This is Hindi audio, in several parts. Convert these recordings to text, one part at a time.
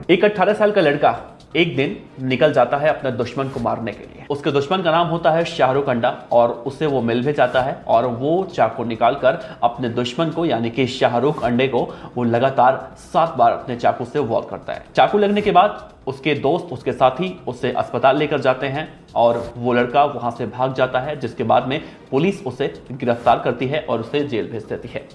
एक 18 साल का लड़का एक दिन निकल जाता है अपने दुश्मन को मारने के लिए। उसके दुश्मन का नाम होता है शाहरुख अंडा और उससे वो मिल भी जाता है और वो चाकू निकालकर अपने दुश्मन को यानी कि शाहरुख अंडे को वो लगातार 7 बार अपने चाकू से वार करता है। चाकू लगने के बाद उसके दोस्त, उसके साथी उसे अस्पताल लेकर जाते हैं और वो लड़का वहां से भाग जाता है, जिसके बाद में पुलिस उसे गिरफ्तार करती है और उसे जेल भेज देती है।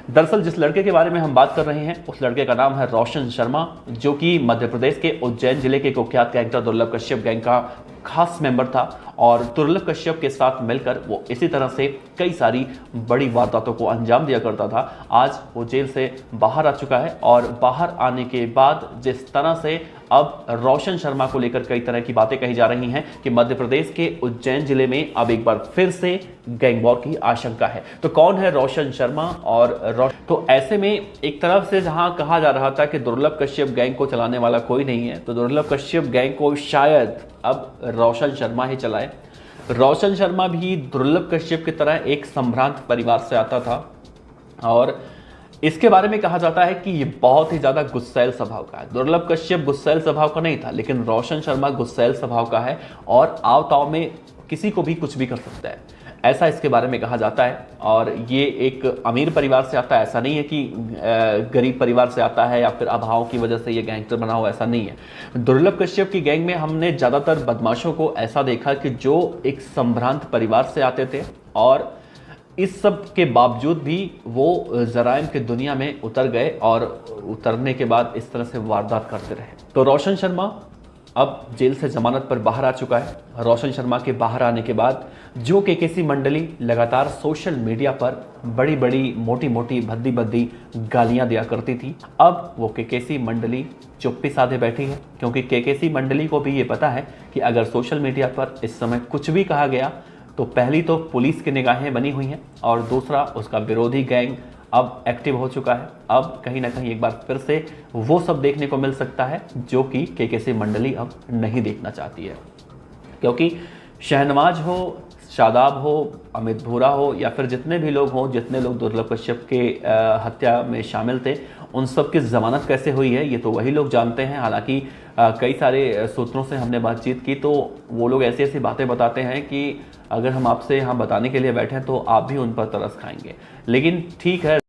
दरअसल जिस लड़के के बारे में हम बात कर रहे हैं उस लड़के का नाम है रोशन शर्मा, जो कि मध्य प्रदेश के उज्जैन जिले के कुख्यात गैंगस्टर दुर्लभ कश्यप गैंग का खास मेंबर था और दुर्लभ कश्यप के साथ मिलकर वो इसी तरह से कई सारी बड़ी वारदातों को अंजाम दिया करता था। आज वो जेल से बाहर आ चुका है और बाहर आने के बाद जिस तरह से अब रोशन शर्मा को लेकर कई तरह की बातें कही जा रही हैं कि मध्य प्रदेश के उज्जैन जिले में अब एक बार फिर से गैंग वॉर की आशंका है। तो कौन है रोशन शर्मा और तो ऐसे में एक तरफ से जहां कहा जा रहा था कि दुर्लभ कश्यप गैंग को चलाने वाला कोई नहीं है, तो दुर्लभ कश्यप गैंग को शायद अब रोशन शर्मा ही चलाए। रोशन शर्मा भी दुर्लभ कश्यप की तरह एक संभ्रांत परिवार से आता था और इसके बारे में कहा जाता है कि ये बहुत ही ज्यादा गुस्सैल स्वभाव का है। दुर्लभ कश्यप गुस्सैल स्वभाव का नहीं था, लेकिन रोशन शर्मा गुस्सैल स्वभाव का है और आव ताव में किसी को भी कुछ भी कर सकता है, ऐसा इसके बारे में कहा जाता है। और ये एक अमीर परिवार से आता है, ऐसा नहीं है कि गरीब परिवार से आता है या फिर अभाव की वजह से ये गैंगस्टर बना हो, ऐसा नहीं है। दुर्लभ कश्यप की गैंग में हमने ज़्यादातर बदमाशों को ऐसा देखा कि जो एक संभ्रांत परिवार से आते थे और इस सब के बावजूद भी वो जराइम की दुनिया में उतर गए और उतरने के बाद इस तरह से वारदात करते रहे। तो रोशन शर्मा अब जेल से जमानत पर बाहर आ चुका है। रोशन शर्मा के बाहर आने के बाद जो केकेसी मंडली लगातार सोशल मीडिया पर बड़ी बड़ी मोटी मोटी भद्दी भद्दी गालियां दिया करती थी, अब वो केकेसी मंडली चुप्पी साधे बैठी है, क्योंकि केकेसी मंडली को भी ये पता है कि अगर सोशल मीडिया पर इस समय कुछ भी कहा गया तो पहली तो पुलिस की निगाहें बनी हुई हैं और दूसरा उसका विरोधी गैंग अब एक्टिव हो चुका है। अब कहीं ना कहीं एक बार फिर से वो सब देखने को मिल सकता है जो कि केकेसी मंडली अब नहीं देखना चाहती है, क्योंकि शहनवाज हो, शादाब हो, अमित भूरा हो या फिर जितने भी लोग हों, जितने लोग दुर्लभ कश्यप के हत्या में शामिल थे, उन सब की जमानत कैसे हुई है ये तो वही लोग जानते हैं। हालांकि कई सारे सूत्रों से हमने बातचीत की तो वो लोग ऐसी ऐसी बातें बताते हैं कि अगर हम आपसे यहाँ बताने के लिए बैठे हैं तो आप भी उन पर तरस खाएंगे। लेकिन ठीक है।